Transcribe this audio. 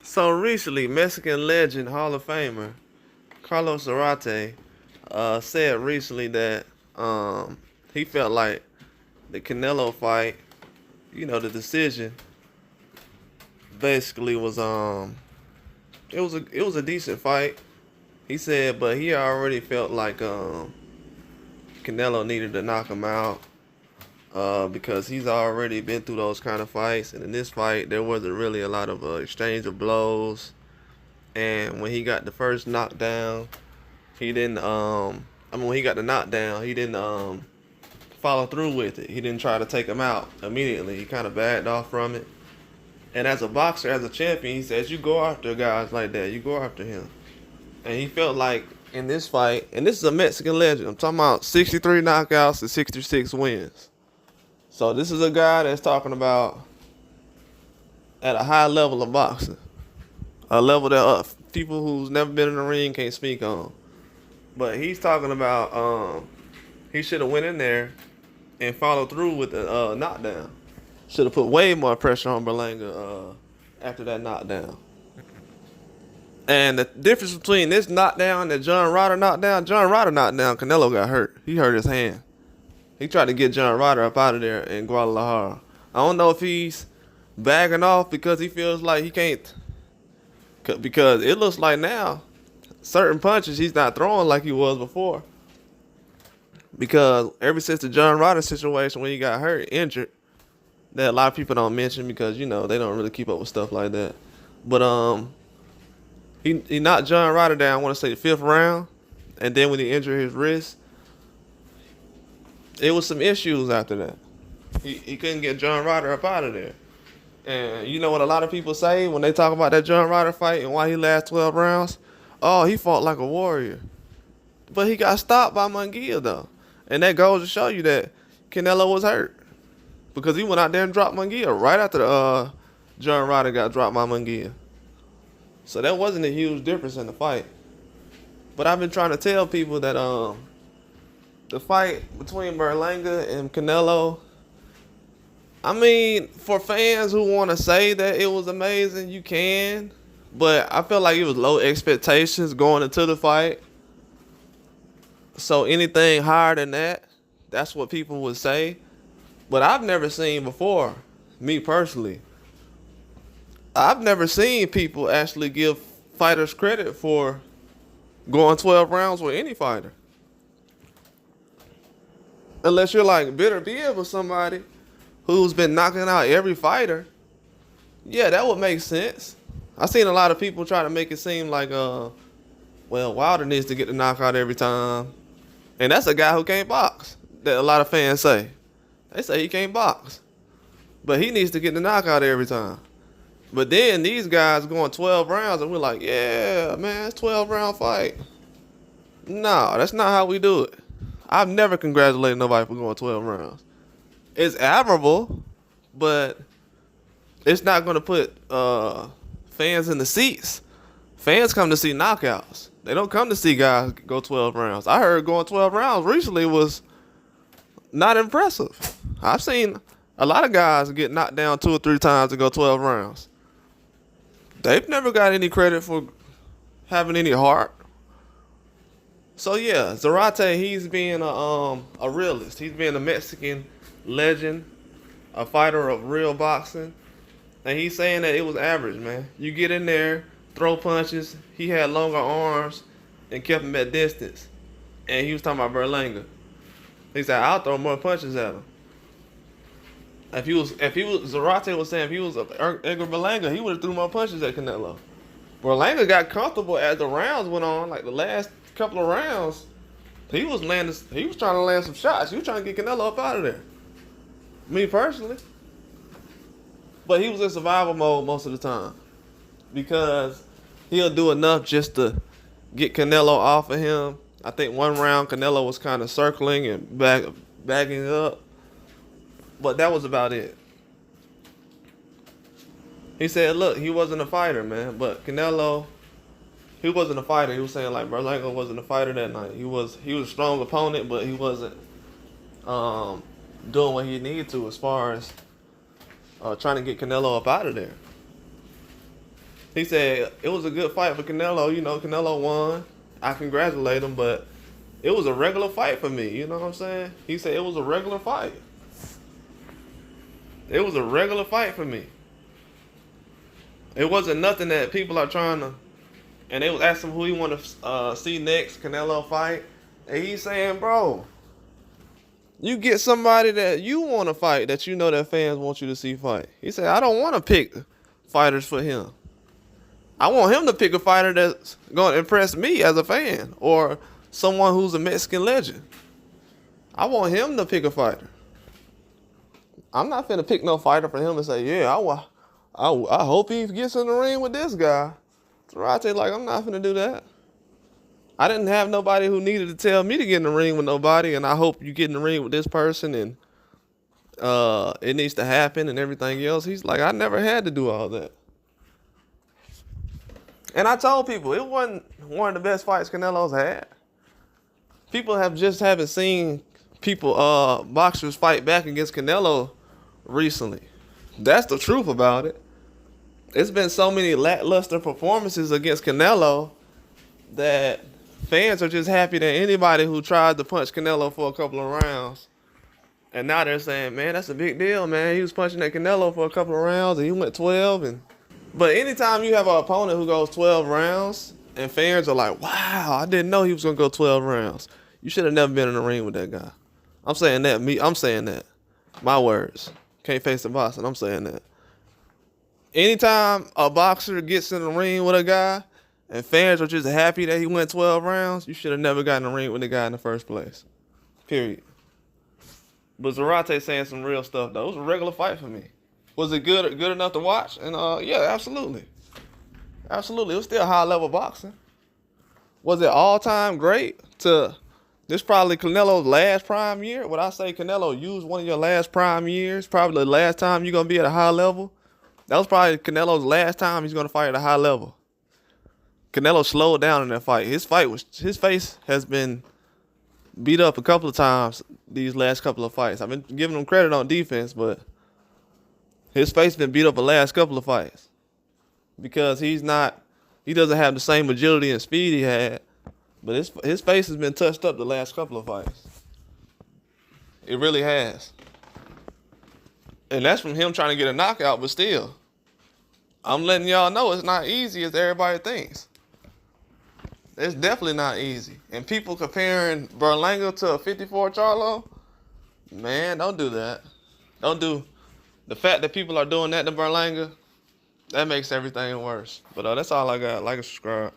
So recently, Mexican legend, Hall of Famer Carlos Zarate said recently that he felt like the Canelo fight, the decision basically was it was a decent fight. He said, but he already felt like Canelo needed to knock him out because he's already been through those kind of fights, and in this fight there wasn't really a lot of exchange of blows. And when he got the first knockdown, he didn't. When he got the knockdown, he didn't follow through with it. He didn't try to take him out immediately. He kind of backed off from it. And as a boxer, as a champion, he says, you go after guys like that. You go after him. And he felt like in this fight, and this is a Mexican legend. I'm talking about 63 knockouts and 66 wins. So this is a guy that's talking about at a high level of boxing, a level that people who's never been in the ring can't speak on. But he's talking about he should have went in there and followed through with the knockdown. Should have put way more pressure on Berlanga after that knockdown. And the difference between this knockdown and the John Ryder knockdown, Canelo got hurt. He hurt his hand. He tried to get John Ryder up out of there in Guadalajara. I don't know if he's bagging off because he feels like he can't. Because it looks like now, certain punches he's not throwing like he was before. Because ever since the John Ryder situation when he got hurt, injured, that a lot of people don't mention because, they don't really keep up with stuff like that. But he knocked John Ryder down, I want to say the 5th round. And then when he injured his wrist, it was some issues after that. He couldn't get John Ryder up out of there. And you know what a lot of people say when they talk about that John Ryder fight and why he lasted 12 rounds? Oh, he fought like a warrior. But he got stopped by Munguia, though. And that goes to show you that Canelo was hurt. Because he went out there and dropped Munguia right after John Ryder got dropped by Munguia. So that wasn't a huge difference in the fight. But I've been trying to tell people that the fight between Berlanga and Canelo, I mean, for fans who want to say that it was amazing, you can. But I feel like it was low expectations going into the fight. So anything higher than that, that's what people would say. But I've never seen before, me personally, I've never seen people actually give fighters credit for going 12 rounds with any fighter. Unless you're like Bitter Bill or somebody who's been knocking out every fighter. Yeah, that would make sense. I've seen a lot of people try to make it seem like, Wilder needs to get the knockout every time. And that's a guy who can't box, that a lot of fans say. They say he can't box. But he needs to get the knockout every time. But then these guys going 12 rounds and we're like, yeah, man, it's 12-round fight. No, that's not how we do it. I've never congratulated nobody for going 12 rounds. It's admirable, but it's not going to put fans in the seats. Fans come to see knockouts. They don't come to see guys go 12 rounds. I heard going 12 rounds recently was not impressive. I've seen a lot of guys get knocked down 2 or 3 times to go 12 rounds. They've never got any credit for having any heart. So yeah, Zarate, he's being a realist. He's being a Mexican legend, a fighter of real boxing. And he's saying that it was average, man. You get in there, throw punches. He had longer arms and kept him at distance. And he was talking about Berlanga. He said, I'll throw more punches at him. Zarate was saying if he was Edgar Berlanga, he would have threw more punches at Canelo. Berlanga got comfortable as the rounds went on, like the last couple of rounds. He was trying to land some shots. He was trying to get Canelo up out of there. Me personally. But he was in survival mode most of the time. Because he'll do enough just to get Canelo off of him. I think one round Canelo was kind of circling and bagging up. But that was about it. He said, look, he wasn't a fighter, man. But Canelo, he wasn't a fighter. He was saying, like, Berlanga wasn't a fighter that night. He was a strong opponent, but he wasn't doing what he needed to as far as trying to get Canelo up out of there. He said it was a good fight for Canelo. You know, Canelo won. I congratulate him, but it was a regular fight for me. You know what I'm saying? He said it was a regular fight. It was a regular fight for me. It wasn't nothing that people are trying to. And they was asking who he want to see next Canelo fight, and he's saying, bro, you get somebody that you want to fight that you know that fans want you to see fight. He said, I don't want to pick fighters for him. I want him to pick a fighter that's going to impress me as a fan or someone who's a Mexican legend. I want him to pick a fighter. I'm not finna pick no fighter for him and say, yeah, I hope he gets in the ring with this guy. Zarate, like, I'm not finna do that. I didn't have nobody who needed to tell me to get in the ring with nobody, and I hope you get in the ring with this person, and it needs to happen and everything else. He's like, I never had to do all that. And I told people, it wasn't one of the best fights Canelo's had. People haven't seen people, boxers fight back against Canelo recently. That's the truth about it. It's been so many lackluster performances against Canelo that fans are just happy that anybody who tried to punch Canelo for a couple of rounds, and now they're saying, man, that's a big deal, man. He was punching at Canelo for a couple of rounds and he went 12. But anytime you have an opponent who goes 12 rounds and fans are like, wow, I didn't know he was going to go 12 rounds. You should have never been in the ring with that guy. I'm saying that. My words. Can't face the boxing. I'm saying that. Anytime a boxer gets in the ring with a guy and fans are just happy that he went 12 rounds, you should have never gotten in the ring with the guy in the first place. Period. But Zarate saying some real stuff, though. It was a regular fight for me. Was it good enough to watch? And yeah, absolutely. Absolutely. It was still high-level boxing. Was it all-time great? This probably Canelo's last prime year? Would I say Canelo used one of your last prime years? Probably the last time you're going to be at a high level? That was probably Canelo's last time he's going to fight at a high level. Canelo slowed down in that fight. His face has been beat up a couple of times these last couple of fights. I've been giving him credit on defense, but his face been beat up the last couple of fights because he doesn't have the same agility and speed he had, but his face has been touched up the last couple of fights. It really has. And that's from him trying to get a knockout, but still, I'm letting y'all know it's not easy as everybody thinks. It's definitely not easy. And people comparing Berlanga to a 54 Charlo, man, don't do that. The fact that people are doing that to Berlanga, that makes everything worse. But that's all I got. Like and subscribe.